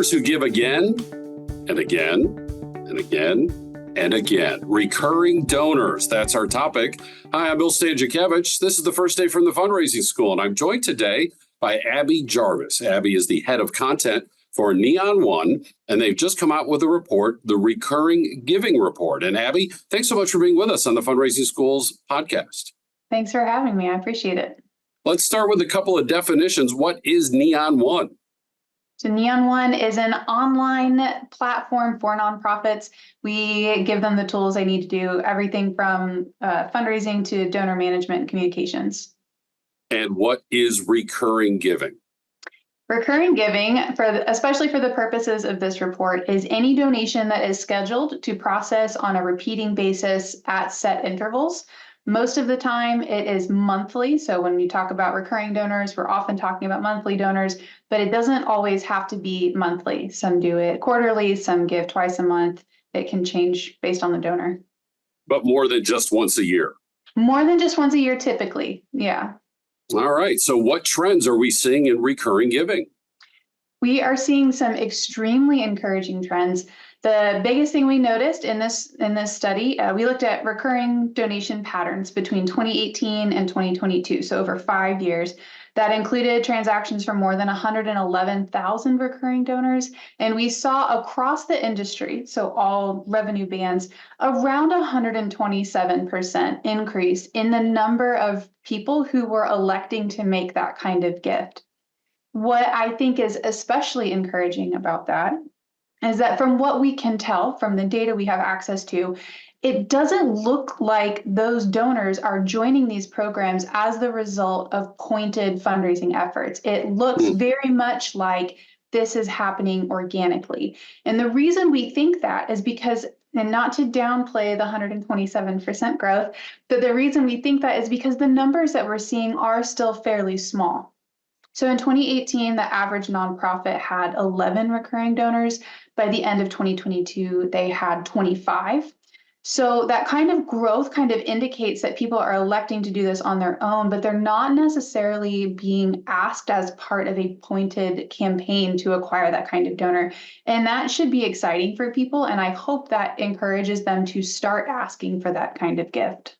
donors who give again and again and again and again. Recurring donors. That's our topic. Hi, I'm Bill Stanczykiewicz. This is the first day from the fundraising school, and I'm joined today by Abby Jarvis. Abby is the head of content for Neon One, and they've just come out with a report, the Recurring Giving Report. And Abby, thanks so much for being with us on the Fundraising Schools podcast. Thanks for having me. I appreciate it. Let's start with a couple of definitions. What is Neon One? So Neon One is an online platform for nonprofits. We give them the tools they need to do everything from fundraising to donor management and communications. And what is recurring giving? Recurring giving, especially for the purposes of this report, is any donation that is scheduled to process on a repeating basis at set intervals. Most of the time it is monthly. So when we talk about recurring donors, we're often talking about monthly donors, but it doesn't always have to be monthly. Some do it quarterly, some give twice a month. It can change based on the donor. But more than just once a year? More than just once a year, typically, yeah. All right. So what trends are we seeing in recurring giving? We are seeing some extremely encouraging trends. The biggest thing we noticed in this study, we looked at recurring donation patterns between 2018 and 2022, so over 5 years. That included transactions from more than 111,000 recurring donors. And we saw across the industry, so all revenue bands, around 127% increase in the number of people who were electing to make that kind of gift. What I think is especially encouraging about that is that from what we can tell from the data we have access to, it doesn't look like those donors are joining these programs as the result of pointed fundraising efforts. It looks very much like this is happening organically. And the reason we think that is because, and not to downplay the 127% growth, but the reason we think that is because the numbers that we're seeing are still fairly small. So in 2018, the average nonprofit had 11 recurring donors. By the end of 2022, they had 25. So that kind of growth kind of indicates that people are electing to do this on their own, but they're not necessarily being asked as part of a pointed campaign to acquire that kind of donor. And that should be exciting for people. And I hope that encourages them to start asking for that kind of gift.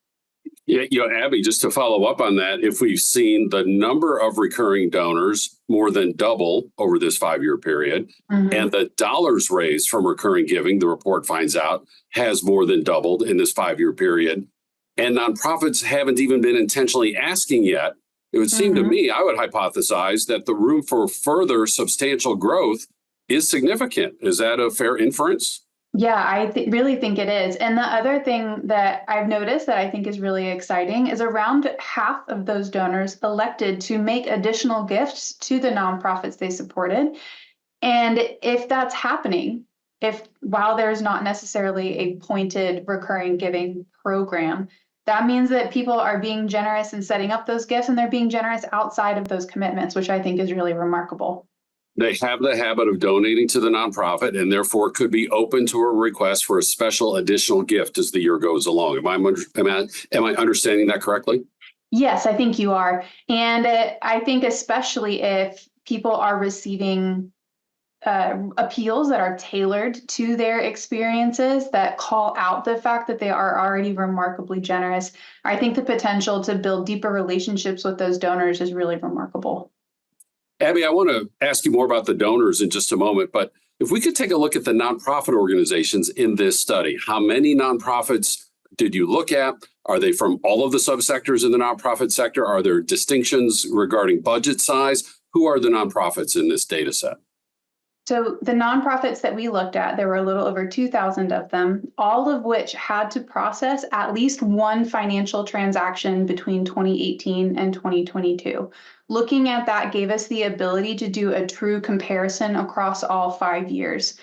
Yeah, Abby, just to follow up on that, if we've seen the number of recurring donors more than double over this 5-year period, and the dollars raised from recurring giving, the report finds out, has more than doubled in this 5-year period, and nonprofits haven't even been intentionally asking yet, it would seem to me, I would hypothesize that the room for further substantial growth is significant. Is that a fair inference? Yeah, I really think it is. And the other thing that I've noticed that I think is really exciting is around half of those donors elected to make additional gifts to the nonprofits they supported. And if that's happening, while there's not necessarily a pointed recurring giving program, that means that people are being generous in setting up those gifts, and they're being generous outside of those commitments, which I think is really remarkable. They have the habit of donating to the nonprofit and therefore could be open to a request for a special additional gift as the year goes along. Am I understanding that correctly? Yes, I think you are. And I think especially if people are receiving appeals that are tailored to their experiences that call out the fact that they are already remarkably generous, I think the potential to build deeper relationships with those donors is really remarkable. Abby, I want to ask you more about the donors in just a moment, but if we could take a look at the nonprofit organizations in this study, how many nonprofits did you look at? Are they from all of the subsectors in the nonprofit sector? Are there distinctions regarding budget size? Who are the nonprofits in this data set? So the nonprofits that we looked at, there were a little over 2,000 of them, all of which had to process at least one financial transaction between 2018 and 2022. Looking at that gave us the ability to do a true comparison across all 5 years.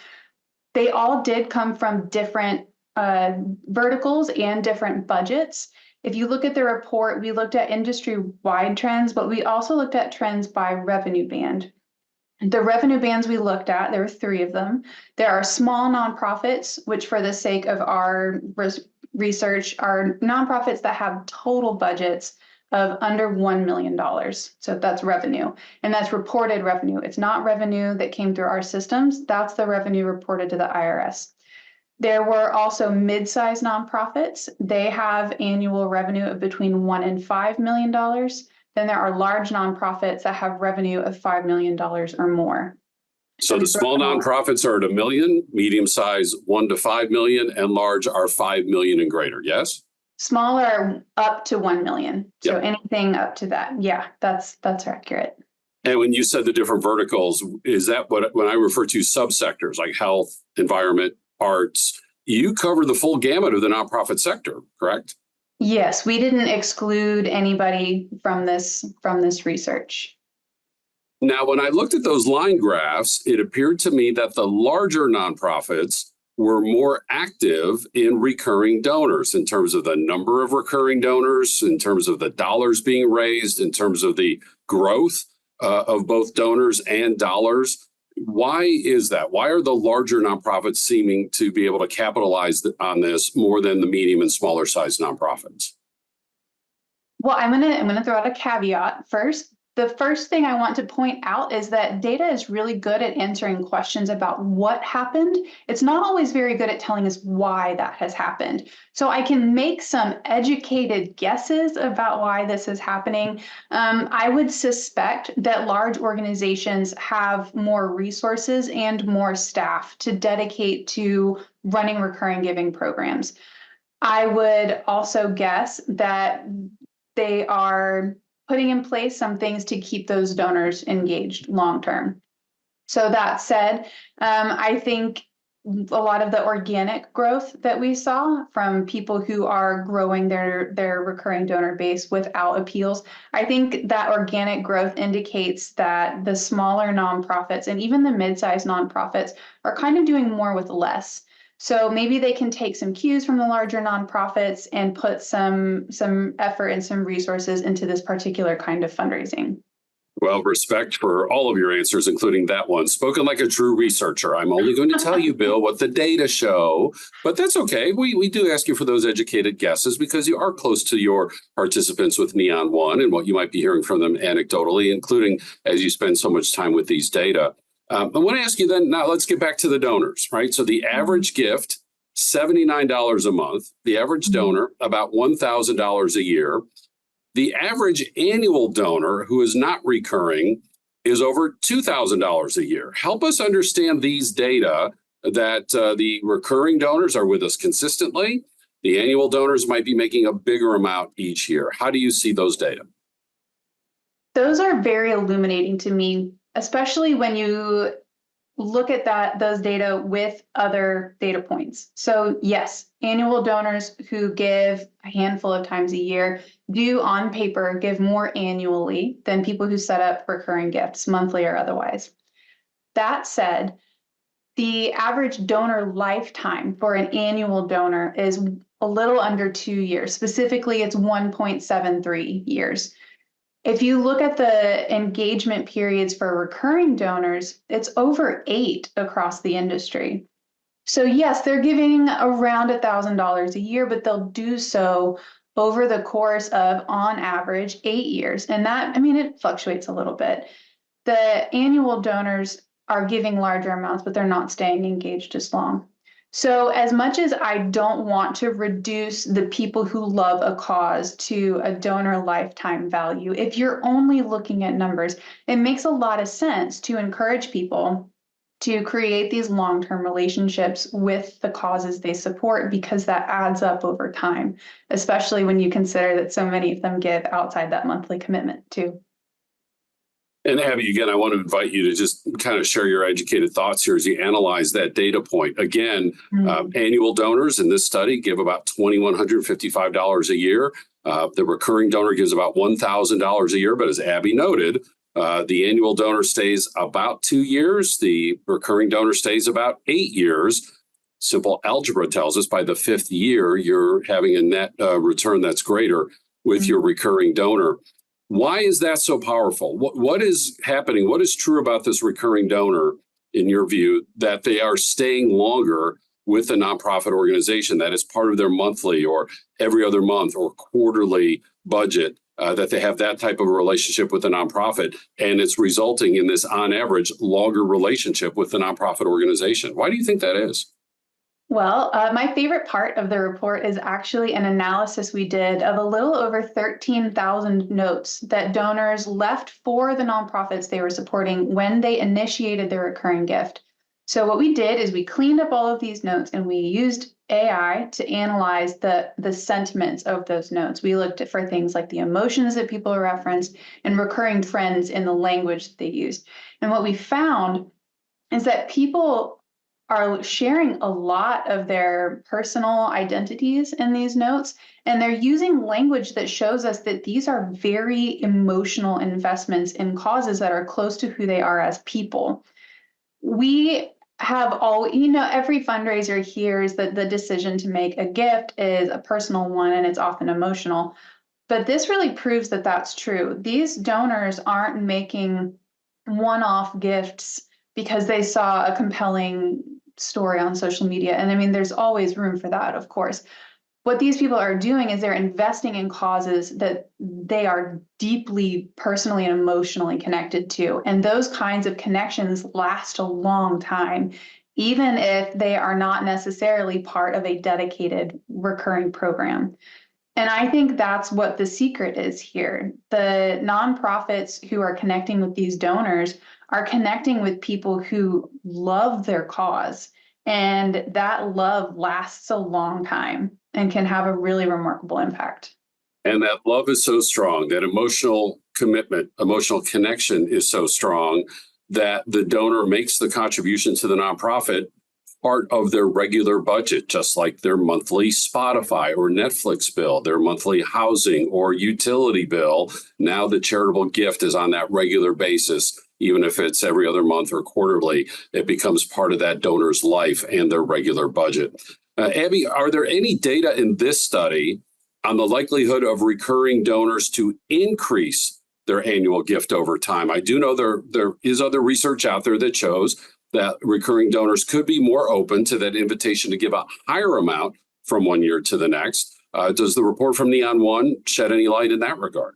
They all did come from different verticals and different budgets. If you look at the report, we looked at industry-wide trends, but we also looked at trends by revenue band. The revenue bands we looked at, there were 3 of them. There are small nonprofits, which for the sake of our research are nonprofits that have total budgets of under $1 million. So that's revenue, and that's reported revenue. It's not revenue that came through our systems. That's the revenue reported to the IRS. There were also mid-sized nonprofits. They have annual revenue of between $1 and $5 million. Then there are large nonprofits that have revenue of $5 million or more. So the small nonprofits are at $1 million, medium size 1 to 5 million, and large are 5 million and greater. Yes. Small are up to 1 million. So Yep. anything up to that. Yeah, that's accurate. And when you said the different verticals, is that what, when I refer to subsectors like health, environment, arts, you cover the full gamut of the nonprofit sector, correct? Yes, we didn't exclude anybody from this research. Now, when I looked at those line graphs, it appeared to me that the larger nonprofits were more active in recurring donors in terms of the number of recurring donors, in terms of the dollars being raised, in terms of the growth of both donors and dollars. Why is that? Why are the larger nonprofits seeming to be able to capitalize on this more than the medium and smaller sized nonprofits? Well, I'm gonna throw out a caveat first. The first thing I want to point out is that data is really good at answering questions about what happened. It's not always very good at telling us why that has happened. So I can make some educated guesses about why this is happening. I would suspect that large organizations have more resources and more staff to dedicate to running recurring giving programs. I would also guess that they are putting in place some things to keep those donors engaged long term. So that said, I think a lot of the organic growth that we saw from people who are growing their recurring donor base without appeals, I think that organic growth indicates that the smaller nonprofits and even the mid-sized nonprofits are kind of doing more with less. So maybe they can take some cues from the larger nonprofits and put some effort and some resources into this particular kind of fundraising. Well, respect for all of your answers, including that one. Spoken like a true researcher. I'm only going to tell you, Bill, what the data show, but that's okay. We do ask you for those educated guesses because you are close to your participants with Neon One and what you might be hearing from them anecdotally, including as you spend so much time with these data. I want to ask you then, now let's get back to the donors, right? So the average gift, $79 a month. The average donor, about $1,000 a year. The average annual donor who is not recurring is over $2,000 a year. Help us understand these data that the recurring donors are with us consistently. The annual donors might be making a bigger amount each year. How do you see those data? Those are very illuminating to me, especially when you look at those data with other data points. So yes, annual donors who give a handful of times a year do on paper give more annually than people who set up recurring gifts, monthly or otherwise. That said, the average donor lifetime for an annual donor is a little under 2 years. Specifically, it's 1.73 years. If you look at the engagement periods for recurring donors, it's over 8 across the industry. So yes, they're giving around $1,000 a year, but they'll do so over the course of, on average, 8 years. And that, I mean, it fluctuates a little bit. The annual donors are giving larger amounts, but they're not staying engaged as long. So as much as I don't want to reduce the people who love a cause to a donor lifetime value, if you're only looking at numbers, it makes a lot of sense to encourage people to create these long-term relationships with the causes they support, because that adds up over time, especially when you consider that so many of them give outside that monthly commitment too. And Abby, again, I want to invite you to just kind of share your educated thoughts here as you analyze that data point. Again, annual donors in this study give about $2,155 a year. The recurring donor gives about $1,000 a year. But as Abby noted, the annual donor stays about 2 years. The recurring donor stays about 8 years. Simple algebra tells us by the 5th year, you're having a net return that's greater with your recurring donor. Why is that so powerful? What is happening? What is true about this recurring donor, in your view, that they are staying longer with a nonprofit organization that is part of their monthly or every other month or quarterly budget? that they have that type of a relationship with the nonprofit, and it's resulting in this, on average, longer relationship with the nonprofit organization. Why do you think that is? Well, my favorite part of the report is actually an analysis we did of a little over 13,000 notes that donors left for the nonprofits they were supporting when they initiated their recurring gift. So what we did is we cleaned up all of these notes and we used AI to analyze the sentiments of those notes. We looked at for things like the emotions that people referenced and recurring trends in the language that they used. And what we found is that people are sharing a lot of their personal identities in these notes, and they're using language that shows us that these are very emotional investments in causes that are close to who they are as people. We have all, every fundraiser hears that the decision to make a gift is a personal one and it's often emotional. But this really proves that that's true. These donors aren't making one-off gifts because they saw a compelling story on social media. And I mean, there's always room for that, of course. What these people are doing is they're investing in causes that they are deeply personally and emotionally connected to. And those kinds of connections last a long time, even if they are not necessarily part of a dedicated recurring program. And I think that's what the secret is here. The nonprofits who are connecting with these donors are connecting with people who love their cause. And that love lasts a long time and can have a really remarkable impact. And that love is so strong, that emotional commitment, emotional connection is so strong that the donor makes the contribution to the nonprofit part of their regular budget, just like their monthly Spotify or Netflix bill, their monthly housing or utility bill. Now the charitable gift is on that regular basis, even if it's every other month or quarterly. It becomes part of that donor's life and their regular budget. Abby, are there any data in this study on the likelihood of recurring donors to increase their annual gift over time? I do know there is other research out there that shows that recurring donors could be more open to that invitation to give a higher amount from one year to the next. Does the report from Neon One shed any light in that regard?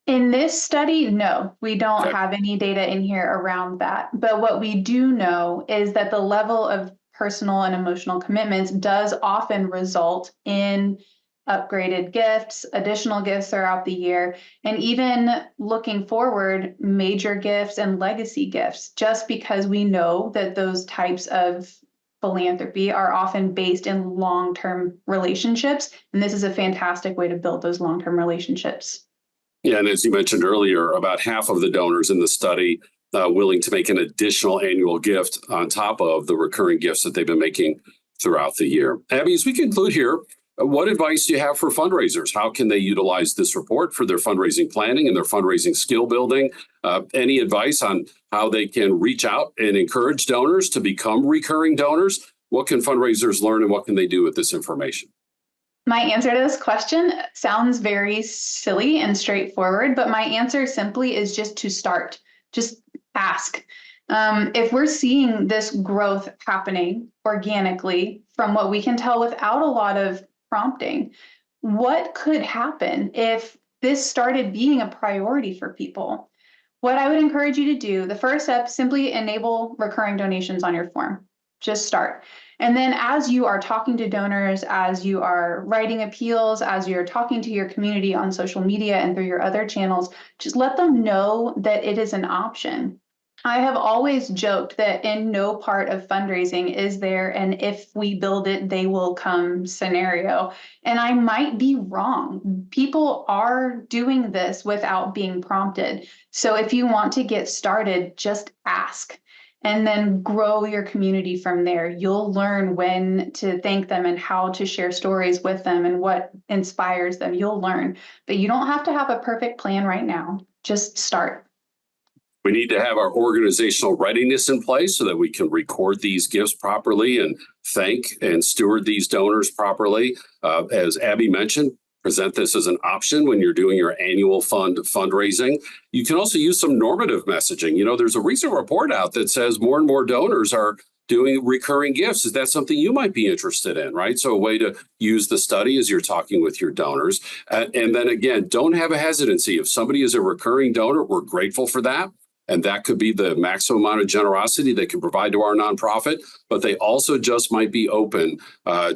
In this study, no, we don't have any data in here around that. But what we do know is that the level of personal and emotional commitments does often result in upgraded gifts, additional gifts throughout the year, and even looking forward, major gifts and legacy gifts, just because we know that those types of philanthropy are often based in long-term relationships. And this is a fantastic way to build those long-term relationships. Yeah, and as you mentioned earlier, about half of the donors in the study willing to make an additional annual gift on top of the recurring gifts that they've been making throughout the year. Abby, as we conclude here, what advice do you have for fundraisers? How can they utilize this report for their fundraising planning and their fundraising skill building? Any advice on how they can reach out and encourage donors to become recurring donors? What can fundraisers learn and what can they do with this information? My answer to this question sounds very silly and straightforward, but my answer simply is just to start. Just ask. If we're seeing this growth happening organically, from what we can tell without a lot of prompting, what could happen if this started being a priority for people? What I would encourage you to do, the first step, simply enable recurring donations on your form. Just start. And then as you are talking to donors, as you are writing appeals, as you're talking to your community on social media and through your other channels, just let them know that it is an option. I have always joked that in no part of fundraising is there an if we build it, they will come scenario. And I might be wrong. People are doing this without being prompted. So if you want to get started, just ask and then grow your community from there. You'll learn when to thank them and how to share stories with them and what inspires them. You'll learn, but you don't have to have a perfect plan right now. Just start. We need to have our organizational readiness in place so that we can record these gifts properly and thank and steward these donors properly. As Abby mentioned, present this as an option when you're doing your annual fundraising. You can also use some normative messaging. You know, there's a recent report out that says more and more donors are doing recurring gifts. Is that something you might be interested in, right? So a way to use the study as you're talking with your donors. And then again, don't have a hesitancy. If somebody is a recurring donor, we're grateful for that. And that could be the maximum amount of generosity they can provide to our nonprofit, but they also just might be open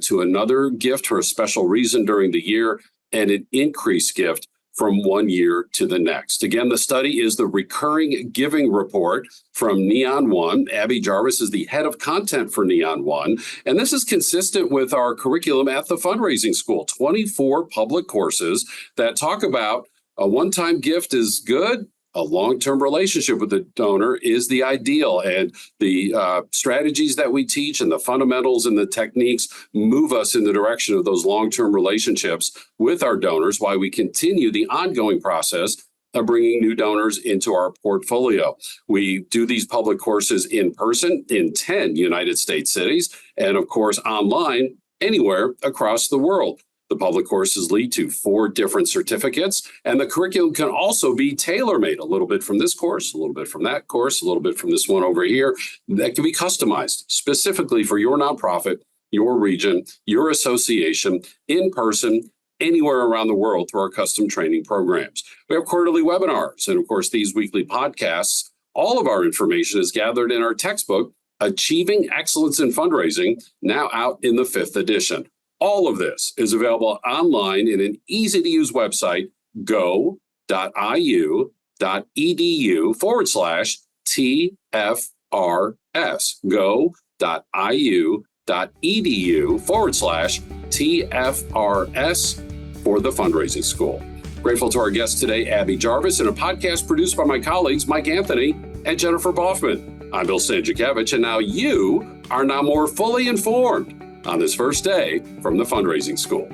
to another gift for a special reason during the year and an increased gift from one year to the next. Again, the study is the Recurring Giving Report from Neon One. Abby Jarvis is the head of content for Neon One. And this is consistent with our curriculum at the fundraising school, 24 public courses that talk about a one-time gift is good. A long-term relationship with the donor is the ideal, and the strategies that we teach and the fundamentals and the techniques move us in the direction of those long-term relationships with our donors while we continue the ongoing process of bringing new donors into our portfolio. We do these public courses in person in 10 United States cities, and of course online anywhere across the world. The public courses lead to 4 different certificates, and the curriculum can also be tailor-made, a little bit from this course, a little bit from that course, a little bit from this one over here. That can be customized specifically for your nonprofit, your region, your association, in person, anywhere around the world through our custom training programs. We have quarterly webinars, and of course, these weekly podcasts. All of our information is gathered in our textbook, Achieving Excellence in Fundraising, now out in the 5th edition. All of this is available online in an easy-to-use website, go.iu.edu/TFRS. go.iu.edu/TFRS for the fundraising school. Grateful to our guest today, Abby Jarvis, and a podcast produced by my colleagues, Mike Anthony and Jennifer Boffman. I'm Bill Stanczykiewicz, and now you are now more fully informed on this first day from the fundraising school.